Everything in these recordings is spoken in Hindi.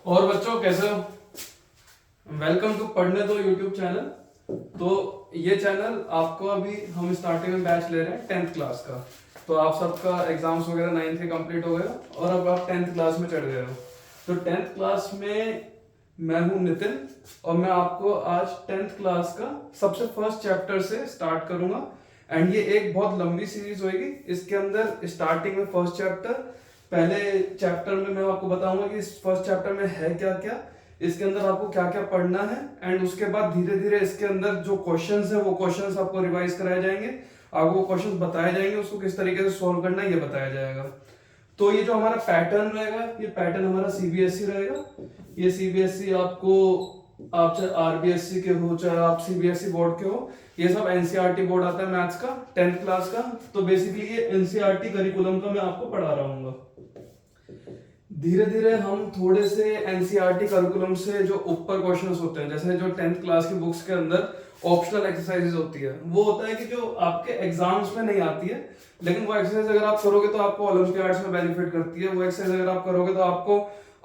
और बच्चों कैसे हो? वेलकम टू पढ़ने दो यूट्यूब चैनल। तो ये चैनल आपको अभी हम स्टार्टिंग में बैच ले रहे हैं 10th क्लास का। तो आप सबका एग्जाम्स वगैरह 9th के कंप्लीट हो गए और अब आप 10th क्लास में चढ़ गए हो। तो 10th क्लास में मैं हूं नितिन और मैं आपको आज 10th क्लास का सबसे फर्स्ट चैप्टर से स्टार्ट करूंगा। एंड ये एक बहुत लंबी सीरीज होगी। इसके अंदर स्टार्टिंग में फर्स्ट चैप्टर, पहले चैप्टर में मैं आपको बताऊंगा कि इस फर्स्ट चैप्टर में है क्या क्या, इसके अंदर आपको क्या क्या पढ़ना है। एंड उसके बाद धीरे धीरे इसके अंदर जो क्वेश्चंस है वो क्वेश्चंस आपको रिवाइज कराए जाएंगे, आपको क्वेश्चंस बताए जाएंगे, उसको किस तरीके से सॉल्व करना है ये बताया जाएगा। तो ये जो हमारा पैटर्न रहेगा, ये पैटर्न हमारा सीबीएसई रहेगा। ये सीबीएसई आपको, आप चाहे आरबीएसई के हो चाहे आप सीबीएसई बोर्ड के हो, ये सब एनसीईआरटी बोर्ड आता है मैथ्स का 10th क्लास का। तो बेसिकली ये एनसीईआरटी करिकुलम का मैं आपको पढ़ा रहा हूँ। धीरे धीरे हम थोड़े से एनसीईआरटी करिकुलम से जो ऊपर क्वेश्चंस होते हैं, जैसे जो 10th क्लास की बुक्स के अंदर ऑप्शनल एक्सरसाइजेज होती है, वो होता है कि जो आपके एग्जाम्स में नहीं आती है, लेकिन वो एक्सरसाइज अगर आप करोगे तो आपको ओलंपियाड्स में बेनिफिट करती है। वो एक्सरसाइज अगर आप करोगे तो आपको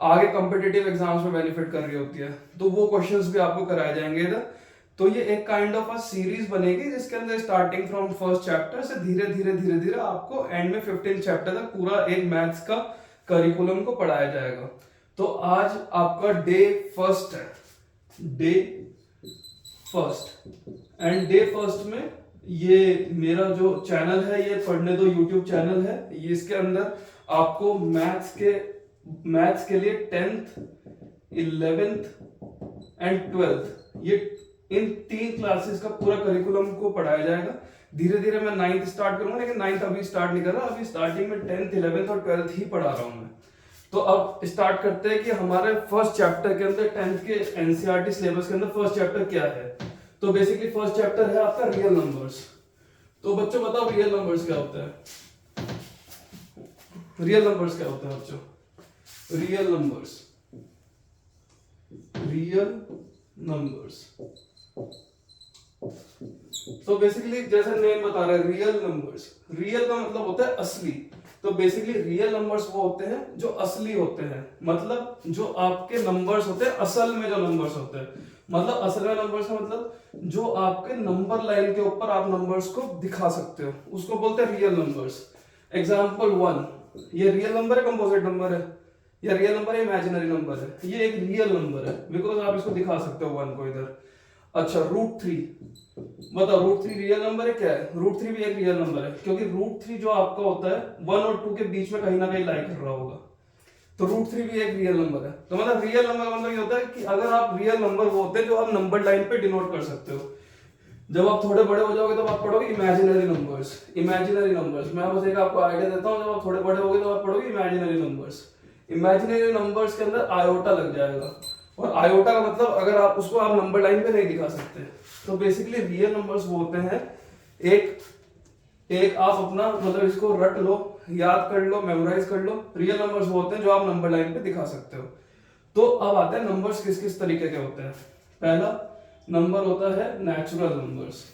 आगे कॉम्पिटिटिव एग्जाम्स में बेनिफिट कर रही होती है। तो वो क्वेश्चंस भी आपको कराए जाएंगे इधर। तो ये एक काइंड ऑफ अ सीरीज बनेगी जिसके अंदर स्टार्टिंग फ्रॉम फर्स्ट चैप्टर से धीरे धीरे आपको एंड में 15 चैप्टर तक पूरा एक मैथ्स का करिकुलम को पढ़ाया जाएगा। तो आज आपका डे फर्स्ट है, day first. And day first में ये मेरा जो चैनल है, ये पढ़ने दो यूट्यूब चैनल है। ये इसके अंदर आपको मैथ्स के लिए 10th 11th एंड 12th ये इन 3 क्लासेस का पूरा करिकुलम को पढ़ाया जाएगा। धीरे धीरे मैं 9th स्टार्ट करूंगा, लेकिन 9th अभी स्टार्ट नहीं कर रहा, अभी स्टार्टिंग में 10th 11th और 12th ही पढ़ा रहा हूं मैं। तो अब स्टार्ट करते हैं कि हमारे फर्स्ट चैप्टर के अंदर 10th के एनसीईआरटी सिलेबस के अंदर फर्स्ट चैप्टर क्या है। तो बेसिकली फर्स्ट चैप्टर है आपका रियल नंबर्स। तो बच्चों बताओ रियल नंबर्स क्या होता है? रियल नंबर्स क्या होता है बच्चों? Real numbers, real numbers. तो बेसिकली जैसे नेम बता रहा है रियल नंबर्स, रियल का मतलब होता है असली। तो बेसिकली रियल नंबर्स वो होते हैं जो असली होते हैं, मतलब जो आपके नंबर्स होते हैं असल में जो नंबर्स होते हैं, मतलब असल में नंबर्स का मतलब जो आपके नंबर लाइन के ऊपर आप नंबर्स को दिखा सकते हो, उसको बोलते हैं रियल नंबर्स। एग्जाम्पल 1, ये रियल नंबर है, कंपोजिट नंबर है, या रियल नंबर है, इमेजिनरी नंबर है? ये एक रियल नंबर है बिकॉज आप इसको दिखा सकते हो 1 को इधर। अच्छा √3, बताओ √3 रियल नंबर है क्या है? √3 भी एक रियल नंबर है, क्योंकि √3 जो आपका होता है 1 और 2 के बीच में कहीं ना कहीं लाई कर रहा होगा। तो √3 भी एक रियल नंबर है। तो मतलब रियल नंबर का मतलब ये होता है कि अगर आप रियल नंबर वो होते हैं जो आप नंबर लाइन पे डिनोट कर सकते हो। जब आप थोड़े बड़े हो जाओगे तब आप पढ़ोगे इमेजिनरी नंबर्स। इमेजिनरी नंबर्स मैं बस एक आपको आइडिया देता हूँ, जब आप थोड़े बड़े होगे तो आप पढ़ोगे इमेजिनरी नंबर्स। इमेजिनरी नंबर्स के अंदर आयोटा लग जाएगा, और आयोटा का मतलब अगर आप उसको आप नंबर लाइन पे नहीं दिखा सकते। तो बेसिकली रियल नंबर्स वो होते हैं, एक आप अपना मतलब इसको रट लो, याद कर लो, मेमोराइज कर लो। रियल नंबर्स वो होते हैं जो आप नंबर लाइन पे दिखा सकते हो। तो अब आते हैं नंबर्स किस किस तरीके के होते हैं। पहला नंबर होता है नेचुरल नंबर्स,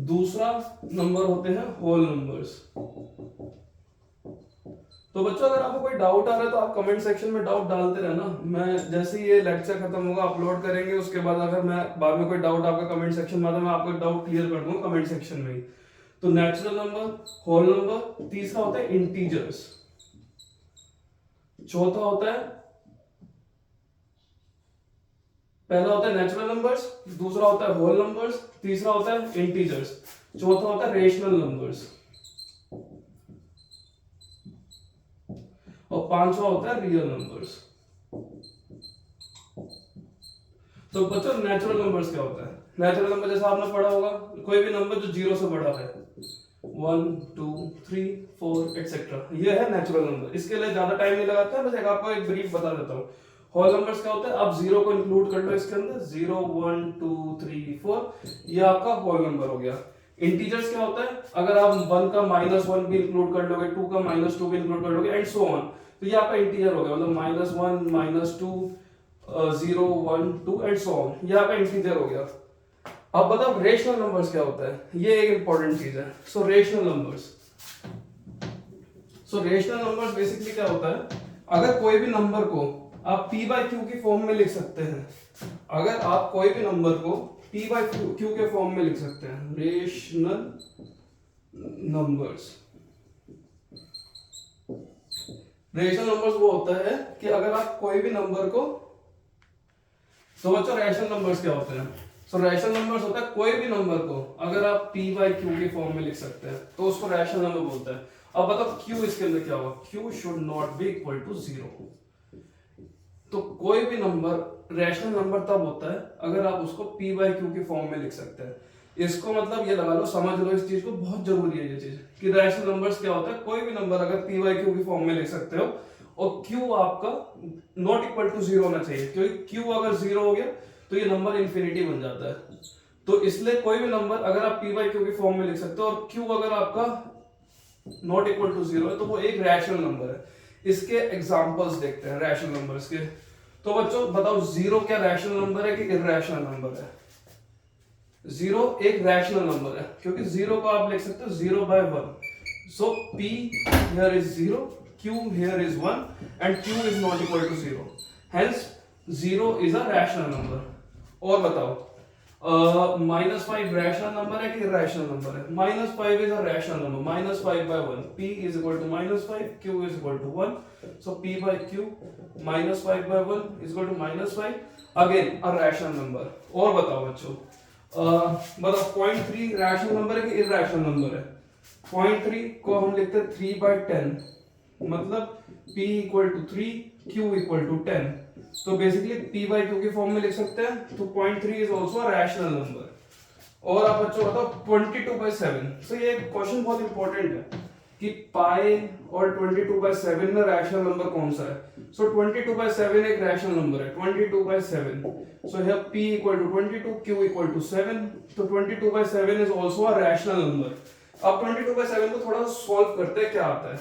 दूसरा नंबर होते हैं होल नंबर्स। तो बच्चों अगर आपको कोई डाउट आ रहा है तो आप कमेंट सेक्शन में डाउट डालते रहना। मैं जैसे ही ये लेक्चर खत्म होगा अपलोड करेंगे, उसके बाद अगर मैं बाद में कोई डाउट आपका कमेंट सेक्शन में आता है, मैं आपका डाउट क्लियर कर दूंगा कमेंट सेक्शन में ही। तो नेचुरल नंबर, होल नंबर, तीसरा होता है इंटीजर्स, चौथा होता है, पहला होता है नेचुरल नंबर्स, दूसरा होता है होल नंबर्स, तीसरा होता है इंटीजर्स, चौथा होता है रेशनल नंबर्स, और पांचवा होता है रियल नंबर्स। तो बच्चों नेचुरल नंबर्स क्या होता है? नेचुरल नंबर जैसा आपने पढ़ा होगा, कोई भी नंबर जो 0 से बड़ा है, 1 2 3 4 एक्सेट्रा, ये है नेचुरल नंबर। इसके लिए ज्यादा टाइम नहीं लगाता है, बस एक आपको एक ब्रीफ बता देता हूँ। होल नंबर्स क्या होता है? आप 0 को इंक्लूड कर लो इसके अंदर, 0 1 2 3 4, ये आपका होल नंबर हो गया। इंटीजर्स क्या होता है? अगर आप 1 का -1 भी इंक्लूड कर लोगे, 2 का -2 भी इंक्लूड कर लोगे, एंड सो ऑन, तो ये आपका इंटीजर हो गया। मतलब -1 -2 0 1 2 एंड सो ऑन, ये आपका इंटीजर हो गया। अब बताओ रेशनल नंबर्स क्या होता है? ये एक इंपॉर्टेंट चीज है। सो रेशनल नंबर्स, सो रेशनल नंबर्स बेसिकली क्या होता है, अगर कोई भी नंबर को आप p बाय क्यू की फॉर्म में लिख सकते हैं, अगर आप कोई भी नंबर को p बाय क्यू के फॉर्म में लिख सकते हैं, रेशनल नंबर्स। रेशनल नंबर्स वो होता है कि अगर आप कोई भी नंबर को, तो बच्चों रैशनल नंबर्स क्या होते हैं, सो रैशनल नंबर्स होता है कोई भी नंबर को अगर आप p बाय क्यू के फॉर्म में लिख सकते हैं तो उसको रैशनल नंबर बोलते हैं। अब बताओ q इसके अंदर क्या होगा, q should not be equal to 0। तो कोई भी नंबर रैशनल नंबर तब होता है अगर आप उसको p बाय क्यू के फॉर्म में लिख सकते हैं। इसको मतलब ये लगा लो, समझ लो इस चीज को, बहुत जरूरी है ये चीज कि रैशनल नंबर्स क्या होता है, कोई भी नंबर अगर p बाय क्यू की फॉर्म में लिख सकते हो और q आपका नॉट इक्वल टू 0 होना चाहिए, क्योंकि q अगर 0 हो गया तो ये नंबर इंफिनिटी बन जाता है। तो इसलिए कोई भी नंबर अगर आप p बाय क्यू की फॉर्म में लिख सकते हो और q अगर आपका नॉट इक्वल टू 0 है तो वो एक रैशनल नंबर है। इसके एग्जांपल्स देखते हैं रैशनल नंबर्स के। तो बच्चों बताओ 0 क्या रैशनल नंबर है कि इरैशनल नंबर है? 0 एक रैशनल नंबर है क्योंकि 0 को आप लिख सकते हो 0 by 1। So p here is 0, q here is 1 and q is not equal to 0, hence 0 is a rational number। और बताओ -5 रैशनल नंबर है कि इरैशनल नंबर है? -5 is a rational number, -5 by 1, p is equal to -5, q is equal to 1, so p by q -5 by 1 is equal to -5, again a rational number. और बताओ बच्चों बताओ 0.3 रैशनल नंबर है कि इरैशनल नंबर है? 0.3 को हम लिखते हैं 3 by 10, मतलब p equal to 3, q equal to 10। तो बेसिकली p by q के फॉर्म में लिख सकते हैं, तो 0.3 is also a rational number. और आप बच्चों बताओ 22/7। सो ये क्वेश्चन बहुत इंपॉर्टेंट है कि पाई और 22/7 में रैशनल नंबर कौन सा है? सो 22/7 एक रैशनल नंबर है, 22/7। So here p equal to 22, q equal to 7, तो 22/7 is also a rational number. अब 22/7 को थोड़ा सॉल्व करते हैं, क्या आता है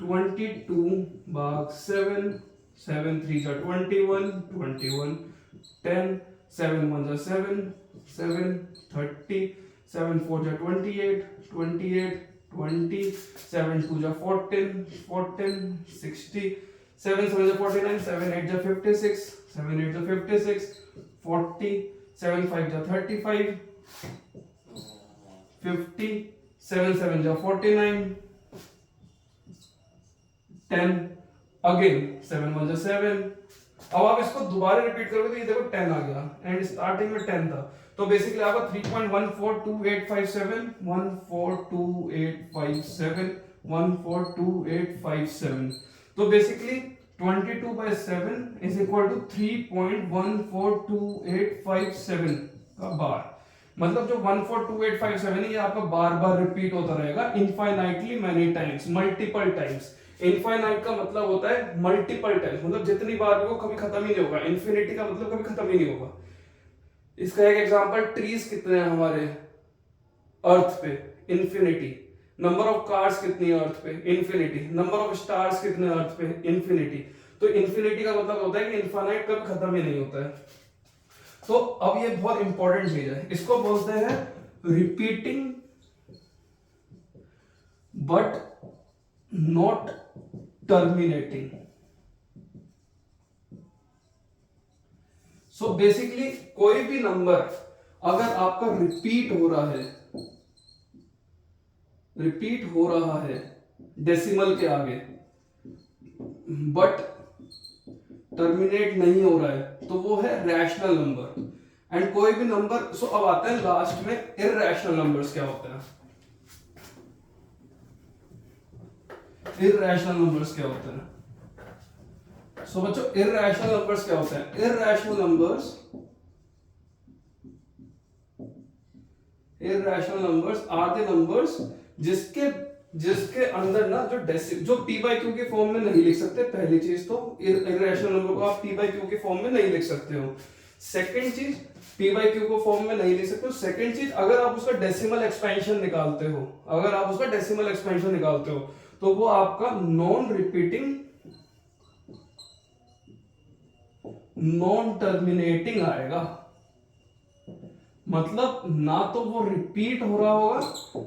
22/7, 7 3 जा 21, 21 10, 7 1 जा 7, 7 30, 7 4 जा 28, 28 20, 7 2 जा 14, 14 60, 7 7 जा 49, 7 8 जा 56, 7 8 जा 56, 40, 7 5 जा 35, 50, 7 7 जा 49, 10, अगेन 7 1 जा 7। अब आप इसको दोबारा रिपीट करोगे तो ये देखो 10 आ गया एंड स्टार्टिंग में 10 था, तो बेसिकली आपका 3.142857, 142857, 142857। तो बेसिकली 22/7 इज इक्वल टू 3.142857 का बार, मतलब जो 142857 है ये आपका बार बार रिपीट होता रहेगा infinitely many times, multiple times. Infinite का मतलब होता है मल्टीपल टाइम्स, मतलब जितनी बार भी वो कभी खत्म ही नहीं होगा। इन्फिनिटी का मतलब कभी खत्म ही नहीं होगा। इसका एक एग्जांपल, ट्रीज कितने हैं हमारे अर्थ पे? इन्फिनिटी। नंबर ऑफ कार्स कितनी है अर्थ पे? इन्फिनिटी। नंबर ऑफ स्टार्स कितने अर्थ पे? इन्फिनिटी। तो इन्फिनिटी का मतलब होता है कि इनफाइनाइट कभी खत्म ही नहीं होता है। तो अब ये बहुत इंपॉर्टेंट चीज है, इसको बोलते हैं repeating but not terminating. So basically कोई भी नंबर अगर आपका रिपीट हो रहा है डेसिमल के आगे बट टर्मिनेट नहीं हो रहा है तो वो है रैशनल नंबर। एंड कोई भी नंबर, सो अब आते हैं लास्ट में इरैशनल नंबर्स क्या होते हैं। इरैशनल नंबर्स क्या होते हैं? सो बच्चों इरैशनल नंबर्स क्या होते हैं? Irrational numbers are the numbers जिसके अंदर ना जो p बाय q के फॉर्म में नहीं लिख सकते। पहली चीज तो इरैशनल नंबर को आप p बाय q के फॉर्म में नहीं लिख सकते हो। सेकंड चीज p बाय q को फॉर्म में नहीं लिख सकते हो। सेकंड चीज अगर आप उसका डेसिमल एक्सपेंशन निकालते हो तो वो आपका नॉन रिपीटिंग नॉन टर्मिनेटिंग आएगा। मतलब ना तो वो रिपीट हो रहा होगा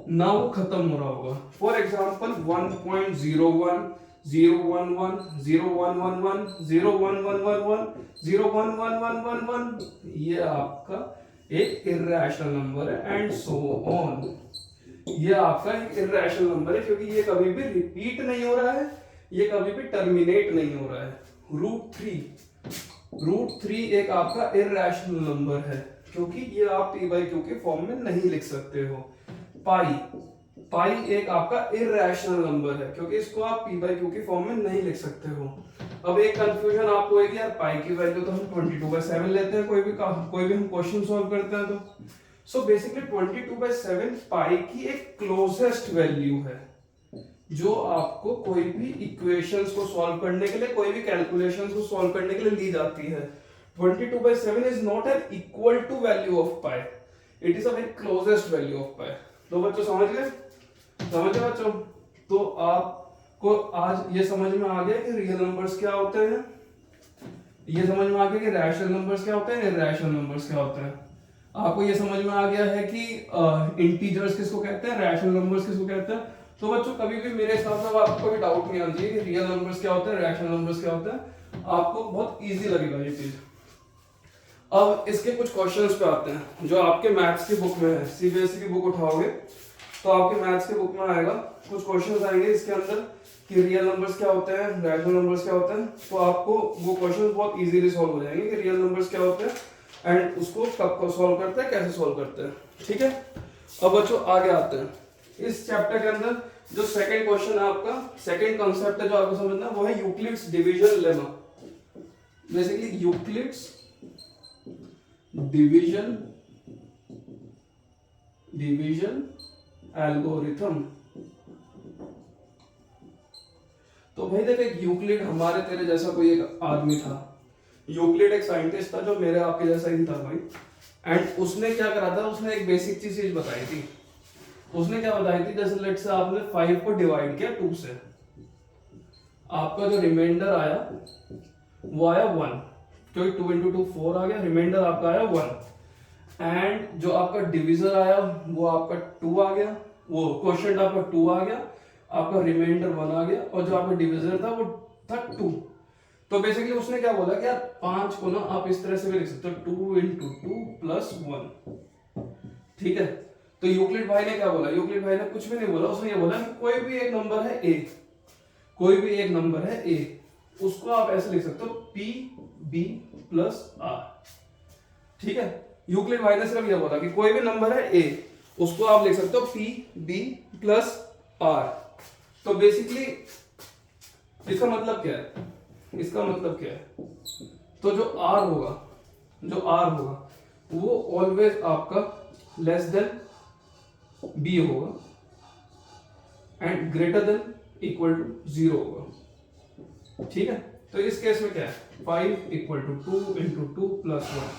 ना वो खत्म हो रहा होगा। फॉर एग्जाम्पल 1.01, 011, 0111, 01111, 01111, ये आपका एक इर्रेशनल नंबर है एंड सो ऑन। ये आपका एक इर्रेशनल नंबर है क्योंकि ये कभी भी रिपीट नहीं हो रहा है, ये कभी भी टर्मिनेट नहीं हो रहा है। रूट थ्री एक आपका इर्रेशनल नंबर है क्योंकि ये आप पी बाई क्यू के फॉर्म में नहीं लिख सकते हो। पाई एक आपका इर्रेशनल नंबर है क्योंकि इसको आप पी बाई क्यू के फॉर्म में नहीं लिख सकते हो। अब एक कंफ्यूजन आपको है कि यार पाई की वैल्यू तो हम 22/7 लेते हैं कोई भी हम क्वेश्चन सॉल्व करते हैं तो। सो बेसिकली 22/7 पाई की एक क्लोजेस्ट वैल्यू है जो आपको कोई भी इक्वेशंस को सॉल्व करने के लिए, कोई भी कैलकुलेशंस को सॉल्व करने के लिए ली जाती है। 22/7 is not an equal to value of pi, it is a very closest value of pi। तो बच्चों समझ गए बच्चों? तो आपको आज ये समझ में आ गया कि रियल नंबर्स क्या होते हैं, ये समझ में आ गया कि रैशनल नंबर्स क्या होते हैं, इरैशनल नंबर्स क्या होते हैं। आपको ये समझ में आ गया है कि इंटीजर्स किसको कहते हैं, रैशनल नंबर्स किसको कहते हैं। तो बच्चों कभी भी मेरे हिसाब से आपको कोई डाउट नहीं आना चाहिए कि रियल नंबर्स क्या होते हैं, रैशनल नंबर्स क्या होते हैं। आपको बहुत इजी लगेगा ये चीज। अब इसके कुछ क्वेश्चंस पे आते हैं जो आपके मैथ्स की बुक में है। सीबीएसई की बुक उठाओगे तो आपके मैथ्स की बुक में आएगा, कुछ क्वेश्चंस आएंगे इसके अंदर कि रियल नंबर्स क्या होते हैं, रैशनल नंबर्स क्या होते हैं। तो आपको वो क्वेश्चंस बहुत इजीली सॉल्व हो जाएंगे कि रियल नंबर्स क्या होते हैं एंड उसको कब सॉल्व करते हैं, कैसे सॉल्व करते हैं। ठीक है, अब बच्चों आगे आते हैं। इस चैप्टर के अंदर जो सेकंड क्वेश्चन है आपका, सेकंड कांसेप्ट है जो आपको समझना है वो है Euclid's division lemma. Basically Euclid's division algorithm. तो भाई देख, एक यूक्लिड हमारे तेरे जैसा कोई एक आदमी था। यूक्लिड एक साइंटिस्ट था जो मेरे आपके जैसा ही था भाई। एंड उसने क्या करा था, उसने एक बेसिक चीज बताई थी। उसने क्या बताई थी, जैसे लेट से आपने 5 को डिवाइड किया 2 से, आपका जो रिमाइंडर आया वो आया 1, क्योंकि 2 into 2 4 आ गया, रिमाइंडर आपका आया 1। एंड जो आपका डिविजर आया वो आपका 2 आ गया, वो क्वोशिएंट आपका 2 आ गया, आपका रिमाइंडर 1 आ गया, और जो आपका डिविजर था वो था 2। तो बेसिकली उसने क्या बोला कि यार 5 को ना आप इस तरह से भी लिख सकते हो, 2 into 2 plus 1। ठीक है, तो यूक्लिड भाई ने क्या बोला, यूक्लिड भाई ने कुछ भी नहीं बोला। उसने ये बोला कि कोई भी एक नंबर है a, कोई भी एक नंबर है a, उसको आप ऐसे लिख सकते हो p b plus r। ठीक है, यूक्लिड भाई ने सिर्फ ये बोला कि कोई भी नंबर है a, उसको आप लिख सकते हो p b plus r। तो बेसिकली इसका मतलब क्या है, इसका मतलब क्या है, तो जो r होगा वो ऑलवेज आपका लेस देन b होगा and greater than equal to 0 होगा। ठीक है, तो इस केस में क्या है, 5 इक्वल टू 2 into 2 plus 1।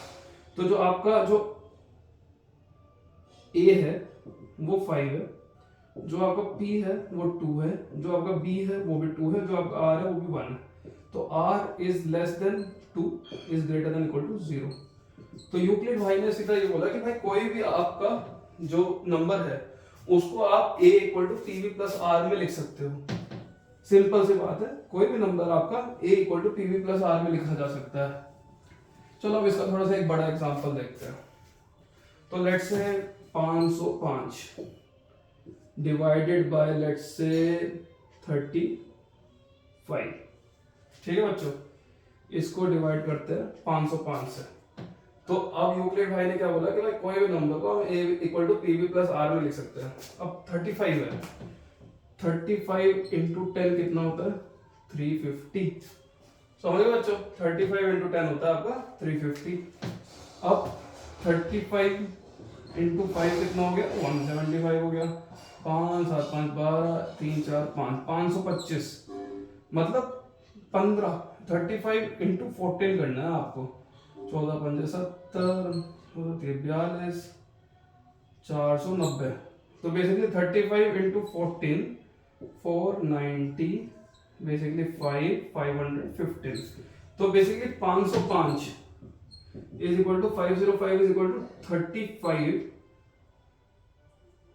तो जो आपका जो a है वो 5 है, जो आपका p है वो 2 है, जो आपका b है वो भी 2 है, जो आपका r है वो भी 1 है। तो r is less than 2 is greater than equal to 0। तो यूक्लिड भाई ने सीधा ये बोला कि भाई कोई भी आपका जो नंबर है उसको आप a equal to p v plus r में लिख सकते हो। सिंपल सी बात है, कोई भी नंबर आपका a equal to p v plus r में लिखा जा सकता है। चलो अब इसका थोड़ा सा एक बड़ा एग्जांपल देखते हैं। तो let's say 505 divided by let's say 35। ठीक है बच्चों, इसको डिवाइड करते हैं 505 से। तो अब यूक्लिड भाई ने क्या बोला कि भाई कोई भी नंबर को हम a equal to p v plus r में लिख सकते हैं। अब 35 है, 35 into 10 कितना होता है, 350। समझ गए बच्चों, 35 into 10 होता है आपका 350। अब 35 into 5 कितना हो गया, 175 हो गया। 5 7 5 12 3 4 5 525, मतलब 15। 35 into 14 करना है आपको, 14 5 70 42 490। तो बेसिकली 35 into 14 490, बेसिकली 5 515। तो basically 505 is equal to 505 is equal to 35,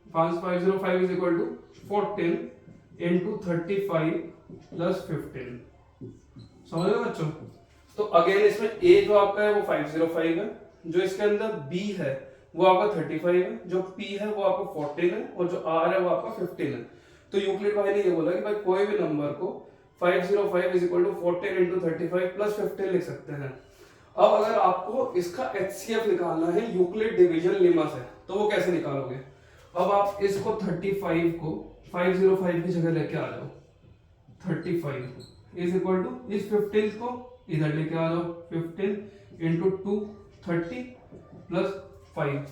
505 is equal to 14 into 35 plus 15। समझ रहे हो बच्चों? तो अगेन इसमें ए जो आपका है वो 505 है, जो इसके अंदर बी है वो आपका 35 है, जो पी है वो आपका 14 है, और जो आर है वो आपका 15 है। तो यूक्लिड भाई ने ये बोला कि भाई कोई भी नंबर को 505 is equal to 14 into 35 plus 15 लिख सकते हैं। अब अगर आपको इसका एचसीएफ निकालना है यूक्लिड डिवीजन लेमा से, तो वो कैसे निकालोगे? अब आप इसको 35 को 505 की जगह लेके आ जाओ, 35 इज इक्वल टू इस 15 को इधर लेके आ जाओ, 15 into 2 30 plus 5,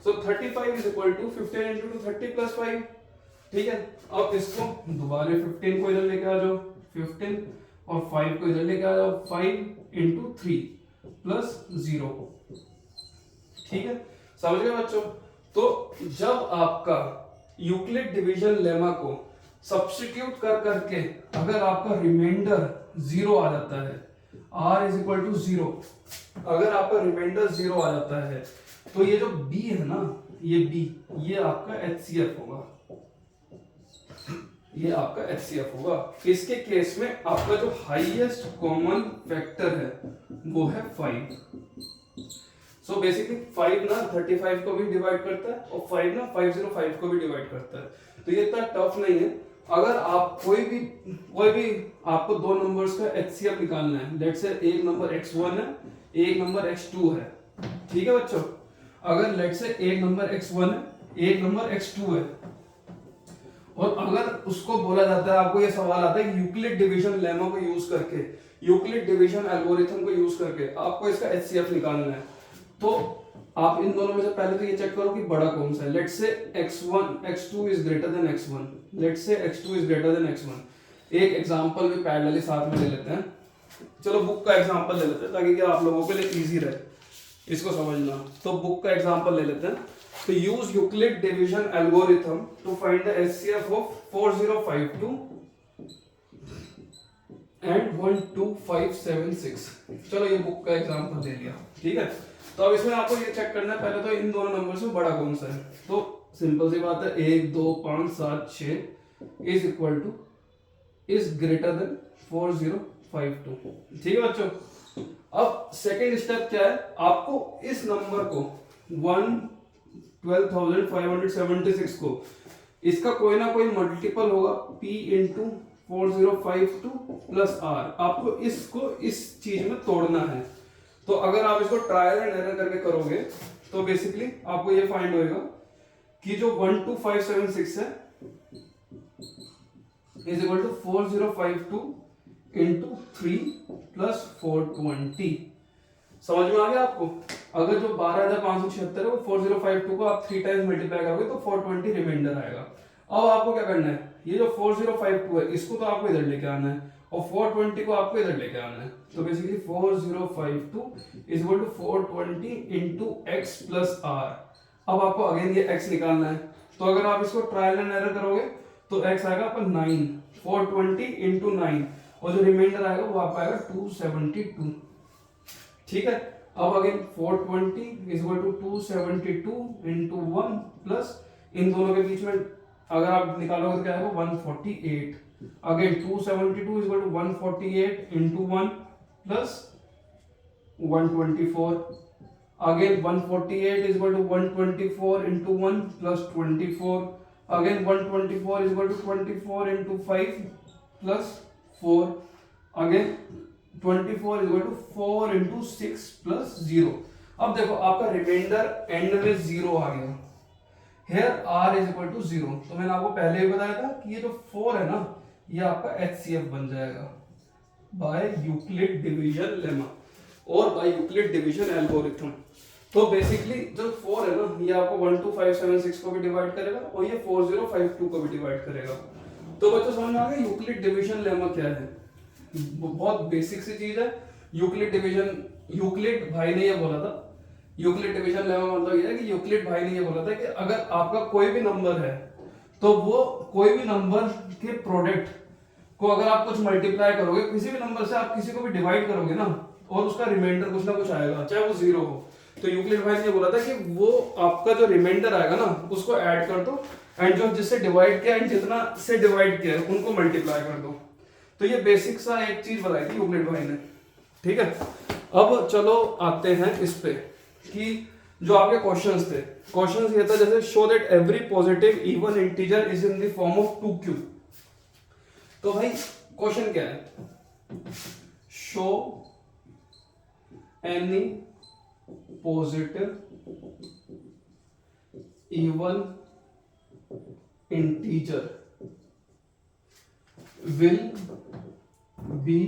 so 35 is equal to 15 into 2 30 plus 5। ठीक है, अब इसको दोबारा 15 को इधर लेके आ जाओ, 15 और 5 को इधर लेके आ जाओ, 5 इंटू 3 प्लस 0। ठीक है, समझ गए बच्चों? तो जब आपका यूक्लिड डिवीजन लेमा को सब्स्टिट्यूट कर करके अगर आपका रिमाइंडर 0 आ जाता है, r इज इक्वल टू 0, अगर आपका रिमाइंडर 0 आ जाता है, तो ये जो b है ना, ये b, ये आपका HCF होगा, ये आपका HCF होगा। इसके केस में आपका जो हाईएस्ट कॉमन फैक्टर है वो है 5। सो बेसिकली 5 ना 35 को भी डिवाइड करता है और 5 ना 505 को भी डिवाइड करता है। तो ये इतना टफ नहीं है। अगर आप कोई भी आपको दो नंबर्स का HCF निकालना है, लेट्स से एक नंबर x1 है, एक नंबर x2 है, ठीक है बच्चों? अगर लेट्स से एक नंबर x1 है, एक नंबर x2 है, और अगर उसको बोला जाता है, आपको ये सवाल आता है कि यूक्लिड डिवीजन लेमा को यूज करके, यूक्लिड डिवीजन एल्गोरिथम को यूज करके आपको इसका HCF निकालना है, तो आप इन दोनों में से पहले तो ये चेक करो कि बड़ा कौन सा है। Let's say x2 is greater then x1, let's say x2 is greater then x1। एक एग्जांपल भी पैरेलली साथ में ले लेते हैं। चलो बुक का एग्जांपल ले लेते हैं ताकि क्या आप लोगों के लिए इजी रहे इसको समझना। तो बुक का एग्जांपल ले लेते हैं। तो use Euclid division algorithm to find the HCF of 4052 and 12576। चलो ये बुक का एग्जांपल ले लिया, ठीक है। तो अब इसमें आपको ये चेक करना है पहले तो इन दोनों नंबर से बड़ा कौन सा है। तो सिंपल सी बात है, 1 2 5 7 6 is equal two is greater then 4052। ठीक है बच्चों। अब सेकेंड स्टेप क्या है, आपको इस नंबर को 112,576 को इसका कोई ना कोई मल्टीपल होगा p इंटू 4052 प्लस r, आपको इसको इस चीज में तोड़ना है। तो अगर आप इसको ट्रायल एंड एरर करके करोगे तो बेसिकली आपको ये फाइंड होएगा कि जो 12576 है is equal to 4052 into 3 plus 420। समझ में आ गया आपको? अगर जो 12,576 है वो 4052 को आप 3 टाइम्स मल्टीप्लाई करोगे तो 420 रिमाइंडर आएगा। अब आपको क्या करना है, ये जो 4052 है इसको तो आपको इधर लेके आना है और 420 को आपको इधर लेके आना है। तो basically 4052 is equal to 420 into x plus r. अब आपको अगेन ये x निकालना है। तो अगर आप इसको ट्रायल एंड एरर करोगे तो x आएगा आपका 9, 420 इंटू 9, और जो रिमाइंडर आएगा वो आपका आएगा 272। ठीक है। अब again 420 is equal to 272 into 1 plus इन दोनों के बीच में अगर आप निकालोगे तो क्या आएगा 148। Again 272 is equal to 148 into 1 plus 124। Again 148 is equal to 124 into 1 plus 24. Again 124 is equal to 24 into 5 plus 4. Again 24 is equal to 4 into 6 plus 0. अब देखो आपका रिमाइंडर एंड में 0 आ गया। Here r is equal to 0. तो मैंने आपको पहले ही बताया था कि ये जो 4 है ना, ये आपका HCF बन जाएगा बाय यूक्लिड डिवीजन लेमा और बाय यूक्लिड डिवीजन एल्गोरिथम। तो बेसिकली जो 4 है ना, ये आपको 12576 को भी डिवाइड करेगा और ये 4052 को भी डिवाइड करेगा। तो बच्चों समझ में आ गया यूक्लिड डिवीजन लेमा क्या है? बहुत बेसिक सी चीज है। यूक्लिड डिवीजन, यूक्लिड भाई ने ये बोला था, यूक्लिड डिवीजन लेमा मतलब ये है कि यूक्लिड भाई ने ये बोला था कि अगर आपका कोई भी नंबर है तो वो कोई भी नंबर के प्रोडक्ट को अगर आप कुछ मल्टीप्लाई करोगे, किसी भी नंबर से आप किसी को भी डिवाइड करोगे ना, और उसका रिमाइंडर कुछ ना कुछ आएगा, चाहे वो 0 हो। तो यूक्लिड भाई ने ये बोला था कि वो आपका जो रिमाइंडर आएगा ना उसको ऐड कर दो, एंड जो जिससे डिवाइड किया एंड जितना से डिवाइड किया है उनको मल्टीप्लाई कर दो। तो ये बेसिक सा एक चीज बताई थी यूक्लिड भाई ने, ठीक है। अब चलो आते हैं इस पे कि जो आपके क्वेश्चंस थे, क्वेश्चंस ये था जैसे show that every positive even integer is in the form of 2q। तो भाई क्वेश्चन क्या है, show any positive even integer will be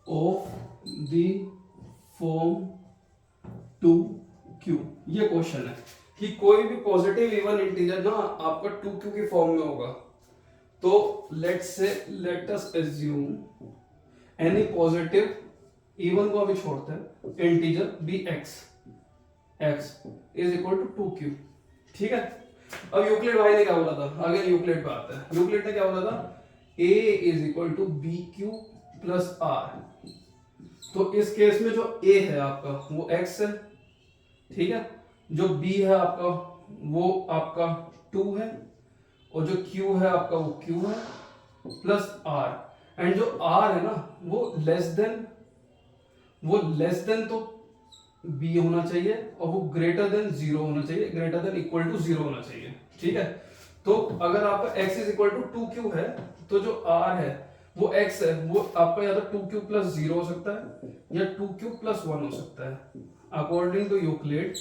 of the form 2q। ये क्वेश्चन है कि कोई भी पॉजिटिव इवन इंटीजर ना आपका 2q की फॉर्म में होगा। तो let us assume any positive, even को अभी छोड़ते हैं, integer b x is equal to 2q, ठीक है। अब यूक्लिड भाई ने क्या बोला था, आगे यूक्लिड पे आता है। यूक्लिड ने क्या बोला था, a is equal to b q plus r. तो इस केस में जो a है आपका वो x है, ठीक है, जो b है आपका वो आपका 2 है, और जो q है आपका वो q है प्लस r, एंड जो r है ना वो लेस देन तो b होना चाहिए, और वो ग्रेटर देन 0 होना चाहिए, ग्रेटर देन इक्वल टू 0 होना चाहिए, ठीक है। तो अगर आपका x is equal to 2q है तो जो r है वो x है वो आपका या तो 2q प्लस 0 हो सकता है या 2q प्लस 1 हो सकता है। According to Euclid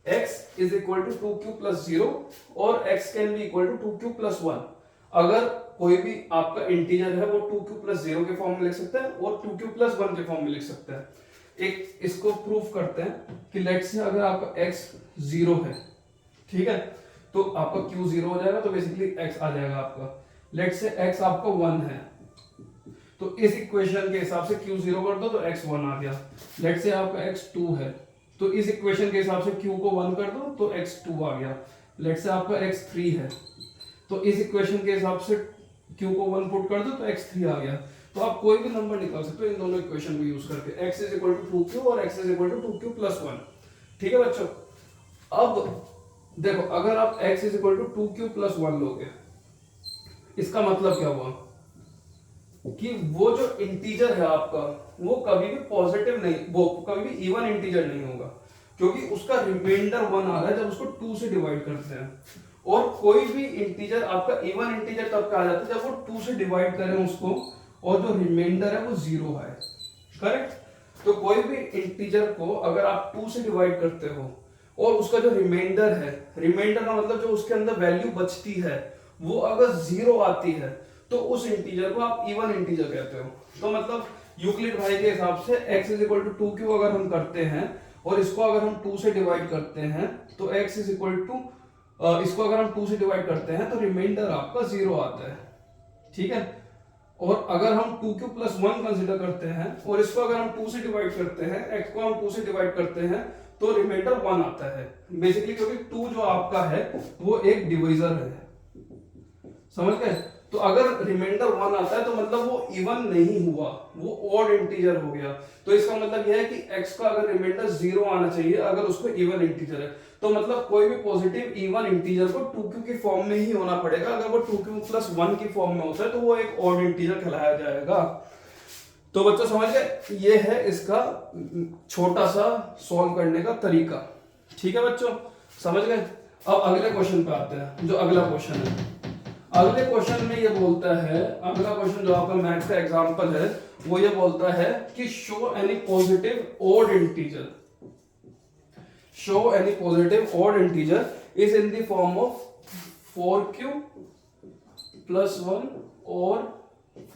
x is equal to 2q plus 0 और x can be equal to 2q plus 1। अगर कोई भी आपका इंटीजर है वो 2q प्लस 0 के फॉर्म में लिख सकता है और 2q प्लस 1 के फॉर्म में लिख सकता है। एक इसको प्रूफ करते हैं कि लेट्स से अगर आपका x 0 है, ठीक है, तो आपका q 0 हो जाएगा, तो बेसिकली x आ जाएगा आपका। लेट्स से x आपका 1 है, तो इस इक्वेशन के हिसाब से q 0 कर दो तो x 1 आ गया। लेट्स से आपका x 2 है, तो इस इक्वेशन के हिसाब से q को 1 कर दो तो x 2 आ गया। लेट्स से आपका x 3 है, तो इस इक्वेशन के हिसाब से q को 1 पुट कर दो तो x 3 आ गया। तो आप कोई भी नंबर निकाल सकते हो इन दोनों इक्वेशन को यूज करके, x is equal to 2q और x is equal to 2q plus 1, ठीक है बच्चों। अब देखो अगर आप x is equal to 2q plus 1 लोगे, इसका मतलब क्या हुआ कि वो जो इंटीजर है आपका वो कभी भी पॉजिटिव नहीं, वो कभी भी इवन इंटीजर नहीं होगा, क्योंकि उसका रिमाइंडर 1 आ रहा है जब उसको 2 से डिवाइड करते हैं। और कोई भी इंटीजर आपका इवन इंटीजर तब का आ जाता है जब वो 2 से डिवाइड करें उसको और जो रिमाइंडर है वो 0 है, करेक्ट। तो कोई भी इंटीजर को अगर आप 2 से डिवाइड करते हो और उसका जो रिमाइंडर है, रिमाइंडर का मतलब जो उसके अंदर वैल्यू बचती है वो अगर 0 आती है तो उस इंटीजर को आप इवन इंटीजर कहते हो। तो मतलब यूक्लिड भाई के हिसाब से x is equal to 2q अगर हम करते हैं और इसको अगर हम 2 से डिवाइड करते हैं तो x इज इक्वल टू, इसको अगर हम 2 से डिवाइड करते हैं तो रिमाइंडर आपका 0 आता है, ठीक है। और अगर हम 2q प्लस 1 कंसिडर करते हैं और इसको अगर हम 2 से डिवाइड करते हैं, x को हम 2 से डिवाइड करते हैं तो रिमाइंडर 1 आता है, बेसिकली क्योंकि 2 जो आपका है वो एक डिविजर है, समझ गए। तो अगर रिमाइंडर 1 आता है तो मतलब वो इवन नहीं हुआ, वो ऑड इंटीजर हो गया। तो इसका मतलब यह है कि x का अगर रिमाइंडर 0 आना चाहिए अगर उसको इवन इंटीजर है, तो मतलब कोई भी पॉजिटिव इवन इंटीजर को 2q की फॉर्म में ही होना पड़ेगा। अगर वो 2q प्लस 1 की फॉर्म में होता है तो वो एक ऑड इंटीजर कहलाया जाएगा। तो बच्चों समझ गए, ये है इसका छोटा सा सॉल्व करने का तरीका, ठीक है बच्चों, समझ गए। अब अगले क्वेश्चन पे आते हैं, जो अगला क्वेश्चन है। अगले क्वेश्चन में ये बोलता है, अगला क्वेश्चन जो आपका मैथ्स का एग्जांपल है वो ये बोलता है कि show any positive odd integer, show any positive odd integer is in the form of 4q plus 1 और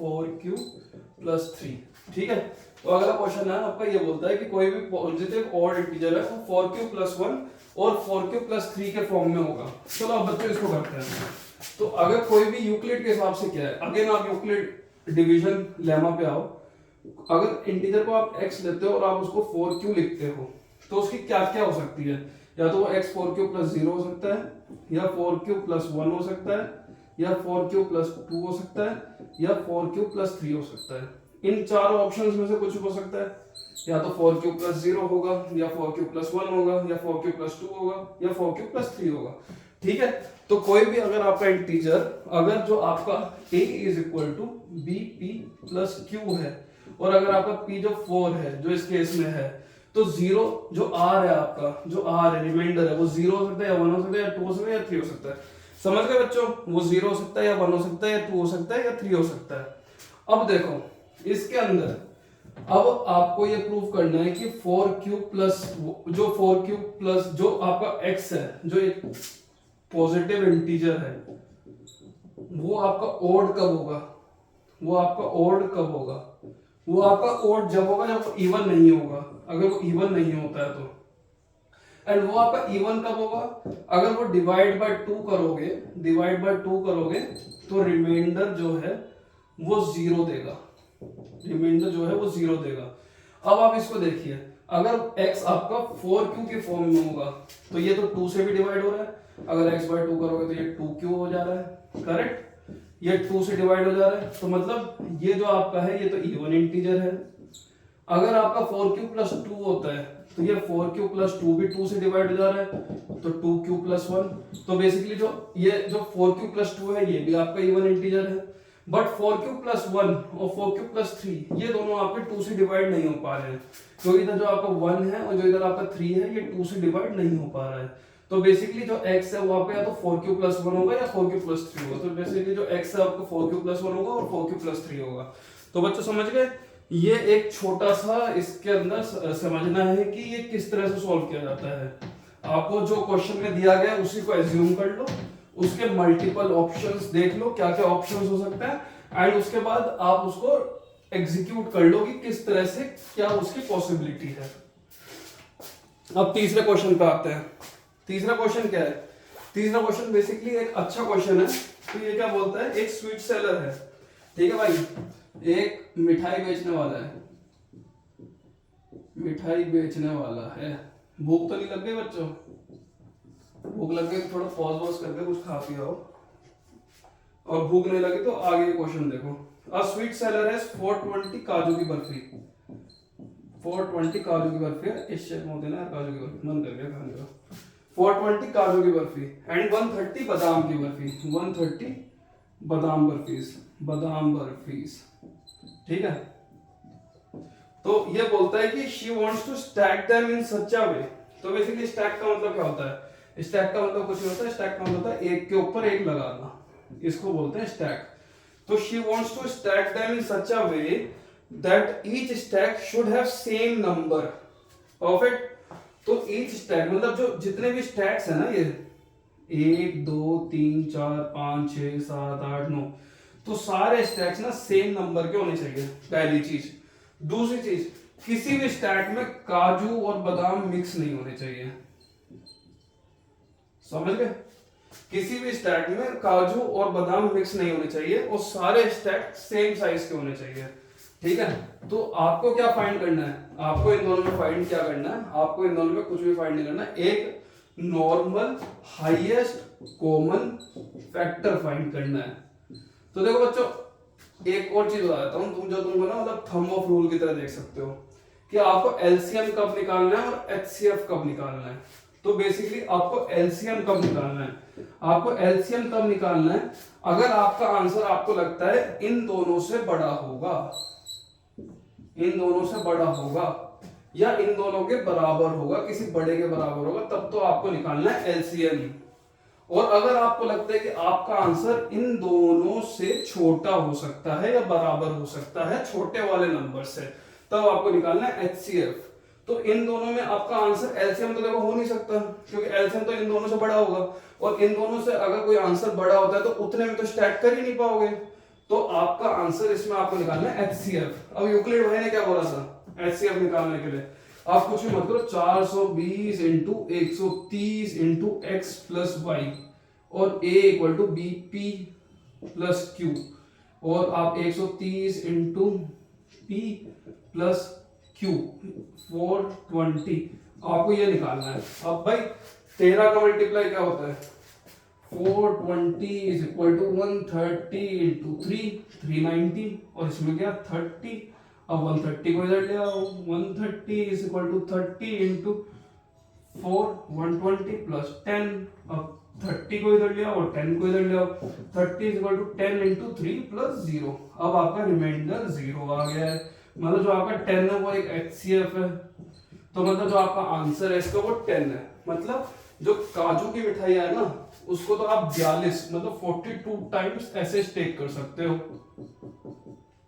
4q प्लस 3, ठीक है। तो अगला क्वेश्चन है आपका ये बोलता है कि कोई भी पॉजिटिव ऑड इंटीजर है वो 4q प्लस 1 और 4q प्लस 3 के फॉर्म में होगा। चलो अब बच्चों इसको करते हैं। तो अगर कोई भी यूक्लिड के हिसाब से क्या है, अगेन आप यूक्लिड डिवीजन लेमा पे आओ। अगर इंटीजर को आप x लेते हो और आप उसको 4q लिखते हो तो उसकी क्या क्या हो सकती है, या तो वो x 4q प्लस 0 हो सकता है, या 4q प्लस 1 हो सकता है, या 4q प्लस 2 हो सकता है, या 4q प्लस 3 हो सकता है। इन चारों ऑप्शंस में से कुछ हो सकता है, या तो 4 क्यूब प्लस 0 होगा, या 4 क्यूब प्लस 1 होगा, या 4 क्यूब प्लस 2 होगा, या 4 क्यूब प्लस 3 होगा। ठीक है, तो कोई भी अगर आपका इंटीजर, अगर जो आपका a is equal to b p plus q है, और अगर आपका p जो 4 है जो इस केस में है, तो 0 जो r है आपका, जो r है रिमाइंडर है, वो 0 हो सकता है, या 1 हो सकता है, या 2 हो सकता है, या 3 हो सकता है। समझ गए बच्चों, वो 0 हो सकता है, या 1 हो सकता है, या 2 हो सकता है, या 3 हो सकता है। अब देखो इसके अंदर अब आपको ये प्रूव करना है कि 4 क्यूब प्लस जो 4 क्यूब प्लस जो आपका x है, जो एक पॉजिटिव इंटीजर है, वो आपका ओड कब होगा, वो आपका ओड कब होगा, वो आपका ओड जब होगा जब इवन नहीं होगा। अगर वो इवन नहीं होता है तो, एंड वो आपका इवन कब होगा, अगर वो डिवाइड बाय 2 करोगे, डिवाइड बाय 2 करोगे तो रिमाइंडर जो है वो 0 देगा, रिमाइंडर जो है वो 0 देगा। अब आप इसको देखिए, अगर x आपका 4q के फॉर्म में होगा तो ये तो 2 से भी डिवाइड हो रहा है, अगर x बाय 2 करोगे तो ये 2q हो जा रहा है, करेक्ट, ये 2 से डिवाइड हो जा रहा है, तो मतलब ये जो आपका है ये तो इवन इंटीजर है। अगर आपका 4q प्लस 2 होता है तो ये 4q प्लस 2 भी 2 से डिवाइड हो जा रहा है, तो 2q प्लस 1, तो बेसिकली जो ये जो 4q प्लस 2 है ये भी आपका इवन इंटीजर है। बट 4q प्लस 1 और 4q प्लस 3 ये दोनों आपके 2 से डिवाइड नहीं हो पा रहे हैं, क्योंकि इधर जो आपका 1 है और जो इधर आपका 3 है ये 2 से डिवाइड नहीं हो पा रहा है। तो बेसिकली जो x है वो आपका या तो 4q प्लस 1 होगा या 4q प्लस 3 होगा। तो बेसिकली जो x है आपका 4q प्लस 1 होगा और 4q प्लस 3 होगा। तो बच्चों समझ गए, ये एक छोटा सा इसके अंदर समझना है कि ये किस तरह से सॉल्व किया जाता है। आपको जो क्वेश्चन में दिया गया है उसी को एज्यूम कर लो, उसके मल्टीपल ऑप्शंस देख लो क्या क्या ऑप्शंस हो सकते हैं, एंड उसके बाद आप उसको एग्जीक्यूट कर लो कि किस तरह से क्या उसकी पॉसिबिलिटी है। अब तीसरे क्वेश्चन पे आते हैं। तीसरा क्वेश्चन क्या है, तीसरा क्वेश्चन बेसिकली एक अच्छा क्वेश्चन है। तो ये क्या बोलता है, एक स्वीट सेलर है, ठीक है भाई, एक मिठाई बेचने वाला है, मिठाई बेचने वाला है। भूख तो नहीं लग गई बच्चों, भूख लग गई तो थोड़ा पॉज वॉज करके कुछ खा पिया हो, और भूख नहीं लगी तो आगे क्वेश्चन देखो। अ स्वीट सेलर है 420 काजू की बर्फी, 420 काजू की बर्फी है, इस शेप में होते ना काजू की बर्फी, मन कर गया खाने का। 420 काजू की बर्फी एंड 130 बादाम की बर्फी, 130 बादाम बर्फीज, बादाम बर्फीज, ठीक है। तो ये बोलता है कि she wants to stack them in such a way. तो बेसिकली स्टैक का मतलब क्या होता है, स्टैक का मतलब कुछ नहीं होता है, स्टैक का मतलब होता है एक के ऊपर एक लगाना, इसको बोलते हैं स्टैक। तो she wants to stack them in such a way that each stack should have same number, perfect. तो ईच स्टैक मतलब जो जितने भी स्टैक्स है ना, ये 1 2 3 4 5 6 7 8 9, तो सारे स्टैक्स ना सेम नंबर के होने चाहिए, पहली चीज। दूसरी चीज, किसी भी स्टैक में काजू और बादाम मिक्स नहीं होने चाहिए, समझ गए, किसी भी स्टैक में काजू और बादाम मिक्स नहीं होने चाहिए, और सारे स्टैक सेम साइज के होने चाहिए, ठीक है। तो आपको क्या फाइंड करना है, आपको इन दोनों में फाइंड क्या करना है, आपको इन दोनों में कुछ भी फाइंड नहीं करना, एक normal highest common factor find करना है। तो देखो बच्चों, एक और चीज बता देता हूं, तुमको ना मतलब थंब ऑफ रूल की तरह देख सकते हो कि आपको एलसीएम कब निकालना है और एचसीएफ कब निकालना है। तो बेसिकली आपको एलसीएम कब निकालना है, आपको एलसीएम तब निकालना है अगर आपका आंसर आपको लगता है इन दोनों से बड़ा होगा, इन दोनों से बड़ा होगा या इन दोनों के बराबर होगा, किसी बड़े के बराबर होगा, तब तो आपको निकालना है एलसीएम। और अगर आपको लगता है कि आपका आंसर इन दोनों से छोटा हो सकता है या बराबर हो सकता है छोटे वाले नंबर से, तब आपको निकालना है एचसीएफ। तो इन दोनों में आपका आंसर एलसीएम तो देखो हो नहीं सकता, क्योंकि एलसीएम तो इन दोनों से बड़ा होगा, और इन दोनों से अगर कोई आंसर बड़ा होता है तो उतने में तो स्टैक कर ही नहीं पाओगे। तो आपका आंसर इसमें आपको निकालना है एचसीएफ। अब यूक्लिड भाई ने क्या बोला था एचसीएफ निकालने के लिए, आप कुछ भी मत करो, 420 into 130 into x plus y और a equal to b p plus q, और आप 130 इंटू पी प्लस क्यू 420, आपको ये निकालना है। अब भाई 13 का मल्टीप्लाई क्या होता है, 420 इज इक्वल टू 130 इंटू 3 390, और इसमें क्या 30 अब 130 को इधर ले आओ, 130 is equal to 30 into 4, 120 plus 10। अब 30 को इधर ले आओ और 10 को इधर ले आओ, 30 is equal to 10 into 3 plus 0। अब आपका रिमाइंडर 0 आ गया है, मतलब जो आपका 10 है वो एक HCF है, तो मतलब जो आपका आंसर है इसका वो 10 है। मतलब जो काजू की मिठाई है ना उसको तो आप 42 मतलब 42 टाइम्स ऐसे स्टेक कर सकते हो,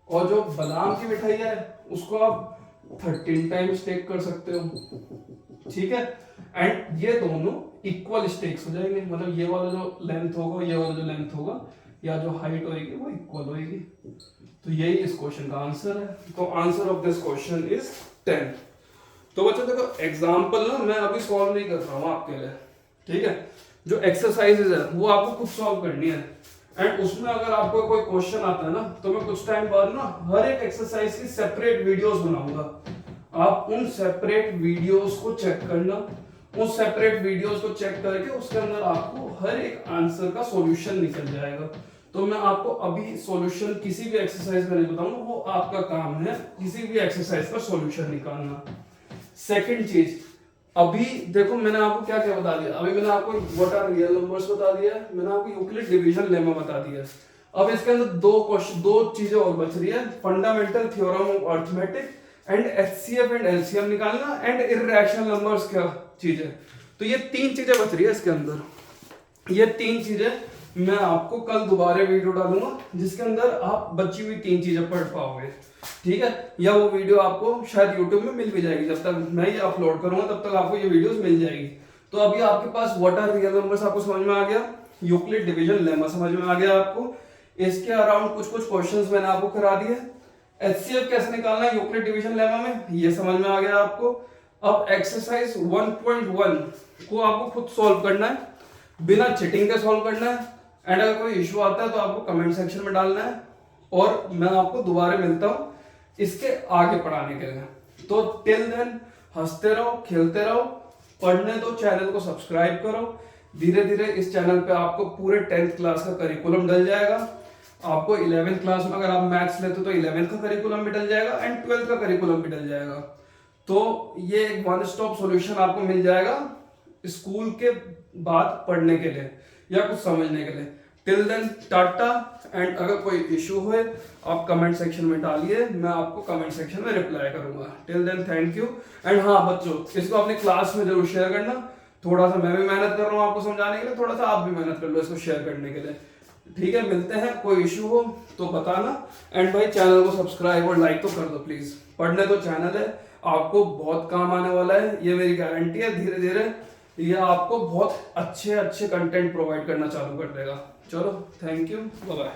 और जो बादाम की मिठाई है उसको आप 13 टाइम्स स्टेक कर सकते हो, ठीक है। एंड ये दोनों इक्वल स्टेक्स हो जाएंगे, मतलब ये वाला जो लेंथ होगा ये वाला जो लेंथ होगा या जो हाइट होगी वो इक्वल होगी। तो यही इस क्वेश्चन का आंसर है। तो answer of this question is 10। तो बच्चों देखो एग्जांपल ना मैं अभी सॉल्व नहीं कर रहा हूँ आपके लिए, ठीक है। जो एक्सरसाइजेज है वो आपको खुद सॉल्व करनी है, एंड उसमें अगर आपको कोई क्वेश्चन आता है ना तो मैं कुछ टाइम बाद ना हर एक एक्सरसाइज की सेपरेट वीडियोस बनाऊंगा। आप उन सेपरेट वीडियोस को चेक करना, उन सेपरेट वीडियोस को चेक करके उसके अंदर आपको हर एक आंसर का सॉल्यूशन निकल जाएगा। तो मैं आपको अभी सॉल्यूशन किसी भी एक्सरसाइज का नहीं बताऊंगा, वो आपका काम है किसी भी एक्सरसाइज का सॉल्यूशन निकालना। सेकंड चीज, अभी देखो मैंने आपको क्या क्या बता दिया, अभी मैंने आपको व्हाट आर रियल नंबर्स बता दिया है, मैंने आपको यूक्लिड डिवीजन लेमा बता दिया है। अब इसके अंदर दो चीजें और बच रही है, fundamental theorem of arithmetic and HCF and LCM निकालना, एंड इर्रेशनल नंबर्स क्या चीज है। तो ये 3 चीजें बच रही है इसके अंदर। ये 3 चीजें मैं आपको कल दोबारा वीडियो डालूंगा जिसके अंदर आप बची हुई 3 चीजें पढ़ पाओगे, ठीक है। या वो वीडियो आपको शायद YouTube में मिल भी जाएगी, जब तक मैं ये अपलोड करूंगा तब तक आपको ये वीडियोस मिल जाएगी। तो अभी आपके पास व्हाट आर रियल नंबर्स आपको समझ में आ गया, यूक्लिड डिवीजन लेमा समझ में आ गया आपको, इसके अराउंड कुछ क्वेश्चंस मैंने आपको करा दिए। HCF कैसे निकालना है यूक्लिड डिवीजन लेमा में ये समझ में आ गया आपको। अब एक्सरसाइज 1.1 को आपको खुद सॉल्व करना है, बिना चिटिंग के सॉल्व करना है, एंड अगर कोई इश्यू आता है तो आपको कमेंट सेक्शन में डालना है, और मैं आपको दोबारा मिलता हूं इसके आगे पढ़ाने के लिए। तो टिल देन हंसते रहो, खेलते रहो, पढ़ने दो, चैनल को सब्सक्राइब करो। धीरे धीरे इस चैनल पे आपको पूरे 10th क्लास का करिकुलम डल जाएगा। आपको 11th क्लास में अगर आप मैथ्स लेते हो तो 11th का करिकुलम भी डल जाएगा एंड 12th का करिकुलम भी डल जाएगा। तो ये एक वन स्टॉप सॉल्यूशन आपको मिल जाएगा स्कूल के बाद पढ़ने के लिए या कुछ समझने के लिए। टिल देन टाटा, एंड अगर कोई इशू हो आप कमेंट सेक्शन में डालिए, मैं आपको कमेंट सेक्शन में रिप्लाई करूंगा। Till then thank you. And हाँ बच्चों, इसको अपने क्लास में जरूर शेयर करना। थोड़ा सा मैं भी मेहनत कर रहा हूँ आपको समझाने के लिए, थोड़ा सा आप भी मेहनत कर लो इसको शेयर करने के लिए, ठीक है। मिलते हैं, कोई इशू हो तो बताना, एंड भाई चैनल को सब्सक्राइब और लाइक तो कर दो प्लीज। पढ़ने तो चैनल है, आपको बहुत काम आने वाला है, ये मेरी गारंटी है। धीरे धीरे ये आपको बहुत अच्छे कंटेंट प्रोवाइड करना चालू कर देगा। चलो थैंक यू, बाय बाय।